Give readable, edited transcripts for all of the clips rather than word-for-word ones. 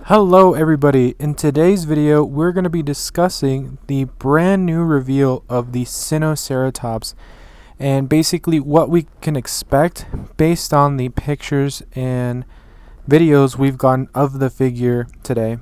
Hello everybody, in today's video we're going to be discussing the brand new reveal of the Sinoceratops and basically what we can expect based on the pictures and videos we've gotten of the figure today.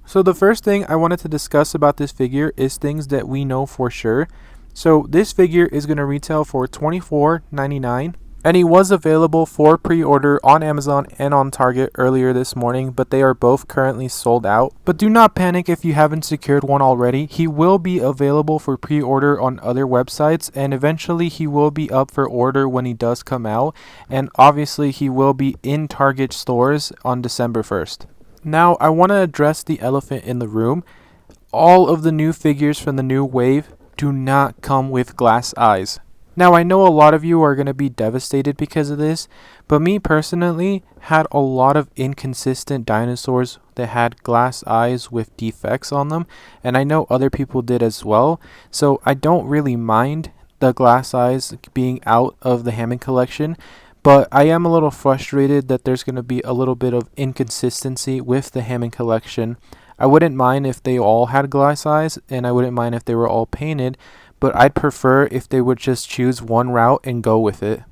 So the first thing I wanted to discuss about this figure is things that we know for sure. So this figure is going to retail for $24.99. And he was available for pre-order on Amazon and on Target earlier this morning, but they are both currently sold out. But do not panic if you haven't secured one already. He will be available for pre-order on other websites, and eventually he will be up for order when he does come out. And obviously he will be in Target stores on December 1st. Now I want to address the elephant in the room. All of the new figures from the new wave do not come with glass eyes. Now, I know a lot of you are going to be devastated because of this, but me personally had a lot of inconsistent dinosaurs that had glass eyes with defects on them, and I know other people did as well, so I don't really mind the glass eyes being out of the Hammond collection, but I am a little frustrated that there's going to be a little bit of inconsistency with the Hammond collection. I wouldn't mind if they all had glass eyes, and I wouldn't mind if they were all painted, but I'd prefer if they would just choose one route and go with it.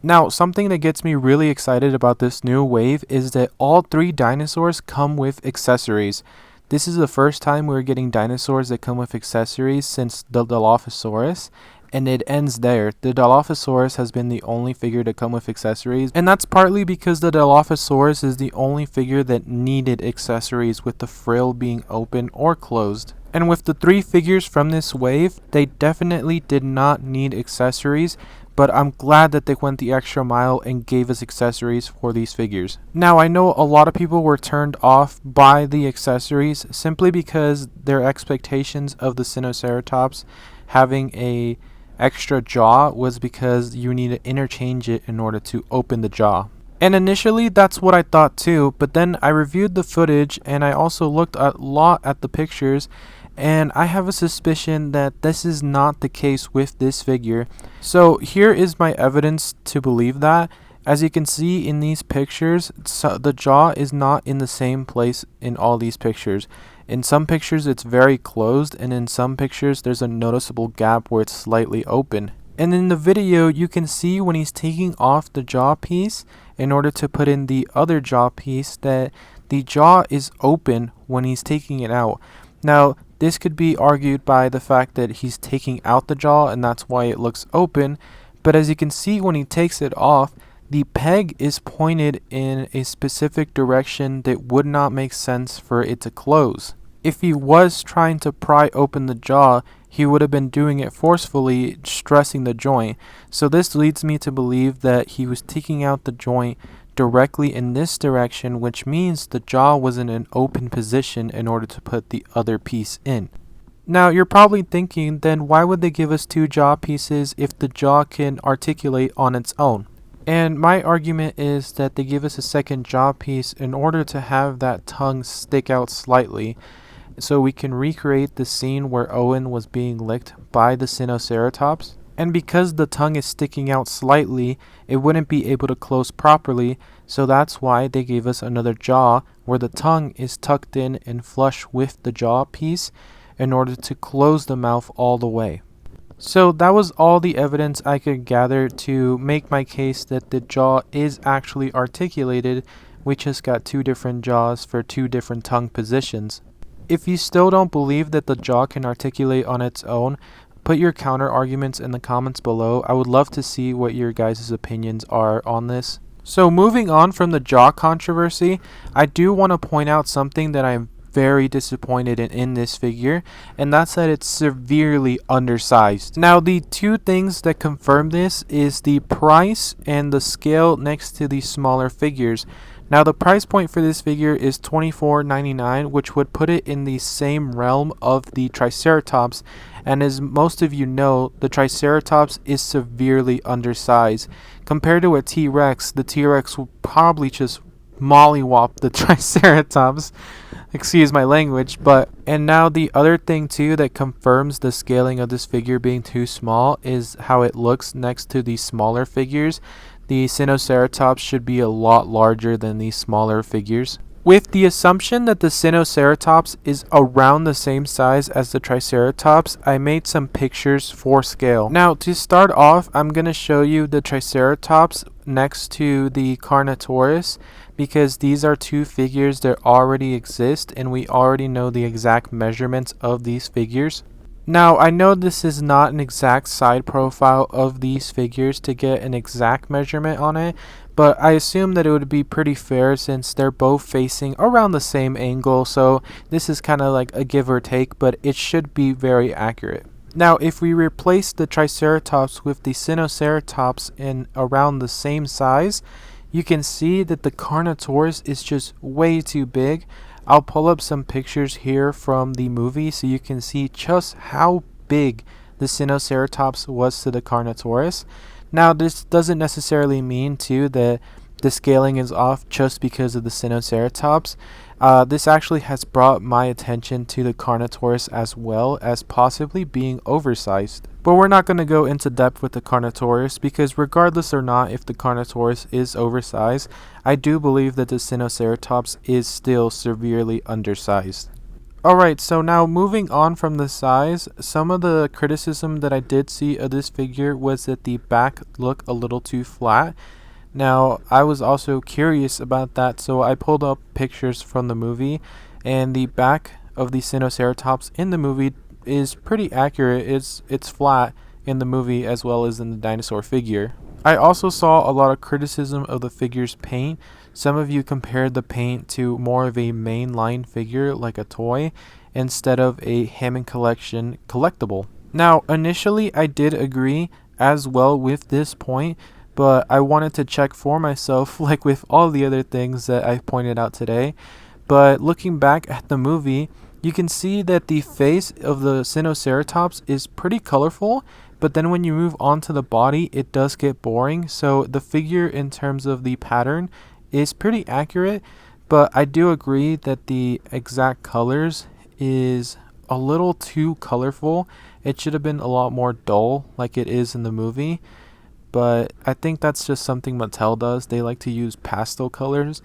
Now, something that gets me really excited about this new wave is that all three dinosaurs come with accessories. This is the first time we're getting dinosaurs that come with accessories since the Dilophosaurus, and it ends there. The Dilophosaurus has been the only figure to come with accessories, and that's partly because the Dilophosaurus is the only figure that needed accessories with the frill being open or closed. And with the three figures from this wave, they definitely did not need accessories, but I'm glad that they went the extra mile and gave us accessories for these figures. Now, I know a lot of people were turned off by the accessories simply because their expectations of the Sinoceratops having a extra jaw was because you need to interchange it in order to open the jaw. And initially that's what I thought too, but then I reviewed the footage and I also looked a lot at the pictures, and I have a suspicion that this is not the case with this figure. So here is my evidence to believe that. As you can see in these pictures, the jaw is not in the same place in all these pictures. In some pictures it's very closed, and in some pictures there's a noticeable gap where it's slightly open. And in the video you can see when he's taking off the jaw piece in order to put in the other jaw piece that the jaw is open when he's taking it out. Now, this could be argued by the fact that he's taking out the jaw and that's why it looks open, but as you can see when he takes it off, the peg is pointed in a specific direction that would not make sense for it to close. If he was trying to pry open the jaw, he would have been doing it forcefully, stressing the joint. So this leads me to believe that he was taking out the joint directly in this direction, which means the jaw was in an open position in order to put the other piece in. Now you're probably thinking, then why would they give us two jaw pieces if the jaw can articulate on its own? And my argument is that they give us a second jaw piece in order to have that tongue stick out slightly, so we can recreate the scene where Owen was being licked by the Sinoceratops. And because the tongue is sticking out slightly, it wouldn't be able to close properly, so that's why they gave us another jaw where the tongue is tucked in and flush with the jaw piece in order to close the mouth all the way. So that was all the evidence I could gather to make my case that the jaw is actually articulated. We just got two different jaws for two different tongue positions. If you still don't believe that the jaw can articulate on its own, put your counter arguments in the comments below. I would love to see what your guys' opinions are on this. So moving on from the jaw controversy, I do want to point out something that I'm very disappointed in this figure, and that's that it's severely undersized. Now the two things that confirm this is the price and the scale next to the smaller figures. Now the price point for this figure is $24.99, which would put it in the same realm of the Triceratops, and as most of you know, the Triceratops is severely undersized. Compared to a T-Rex, the T-Rex will probably just mollywop the Triceratops. Excuse my language, and now the other thing too that confirms the scaling of this figure being too small is how it looks next to the smaller figures. The Sinoceratops should be a lot larger than these smaller figures. With the assumption that the Sinoceratops is around the same size as the Triceratops, I made some pictures for scale. Now, to start off, I'm going to show you the Triceratops next to the Carnotaurus, because these are two figures that already exist and we already know the exact measurements of these figures. Now, I know this is not an exact side profile of these figures to get an exact measurement on it, but I assume that it would be pretty fair since they're both facing around the same angle, so this is kind of like a give or take, but it should be very accurate. Now, if we replace the Triceratops with the Sinoceratops in around the same size, you can see that the Carnotaurus is just way too big. I'll pull up some pictures here from the movie so you can see just how big the Sinoceratops was to the Carnotaurus. Now, this doesn't necessarily mean too that the scaling is off just because of the Sinoceratops. This actually has brought my attention to the Carnotaurus as well as possibly being oversized. But we're not going to go into depth with the Carnotaurus because regardless or not if the Carnotaurus is oversized, I do believe that the Sinoceratops is still severely undersized. Alright, so now moving on from the size, some of the criticism that I did see of this figure was that the back looked a little too flat. Now, I was also curious about that, so I pulled up pictures from the movie, and the back of the Sinoceratops in the movie is pretty accurate. It's flat in the movie as well as in the dinosaur figure. I also saw a lot of criticism of the figure's paint. Some of you compared the paint to more of a mainline figure like a toy instead of a Hammond collection collectible. Now, initially I did agree as well with this point, but I wanted to check for myself like with all the other things that I pointed out today. But looking back at the movie, you can see that the face of the Sinoceratops is pretty colorful, but then when you move on to the body, it does get boring. So the figure in terms of the pattern is pretty accurate, but I do agree that the exact colors is a little too colorful. It should have been a lot more dull like it is in the movie. But I think that's just something Mattel does. They like to use pastel colors.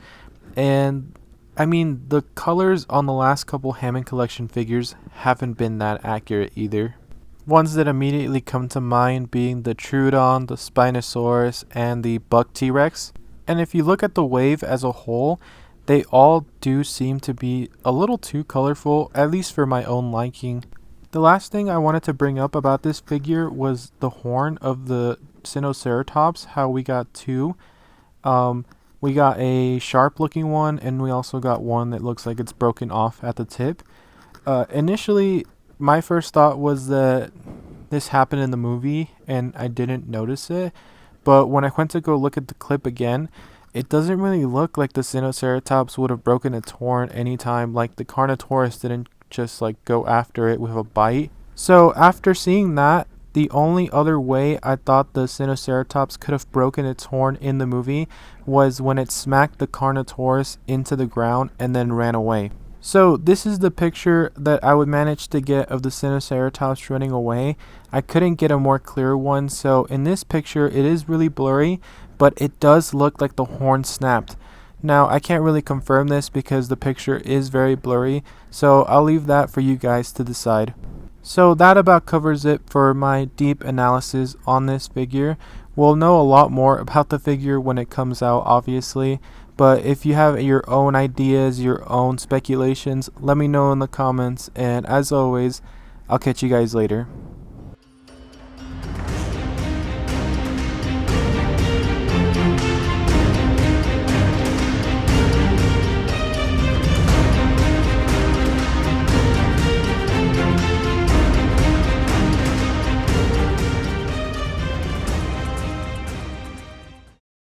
And I mean, the colors on the last couple Hammond collection figures haven't been that accurate either. Ones that immediately come to mind being the Troodon, the Spinosaurus, and the Buck T-Rex. And if you look at the wave as a whole, they all do seem to be a little too colorful, at least for my own liking. The last thing I wanted to bring up about this figure was the horn of the Sinoceratops, how we got two. We got a sharp looking one, and we also got one that looks like it's broken off at the tip. Initially, my first thought was that this happened in the movie and I didn't notice it, but when I went to go look at the clip again, it doesn't really look like the Sinoceratops would have broken its horn anytime. Like the Carnotaurus didn't just like go after it with a bite. So after seeing that, the only other way I thought the Sinoceratops could have broken its horn in the movie was when it smacked the Carnotaurus into the ground and then ran away. So this is the picture that I would manage to get of the Sinoceratops running away. I couldn't get a more clear one, so in this picture it is really blurry, but it does look like the horn snapped. Now, I can't really confirm this because the picture is very blurry, so I'll leave that for you guys to decide. So that about covers it for my deep analysis on this figure. We'll know a lot more about the figure when it comes out, obviously, but if you have your own ideas, your own speculations, let me know in the comments, and as always, I'll catch you guys later.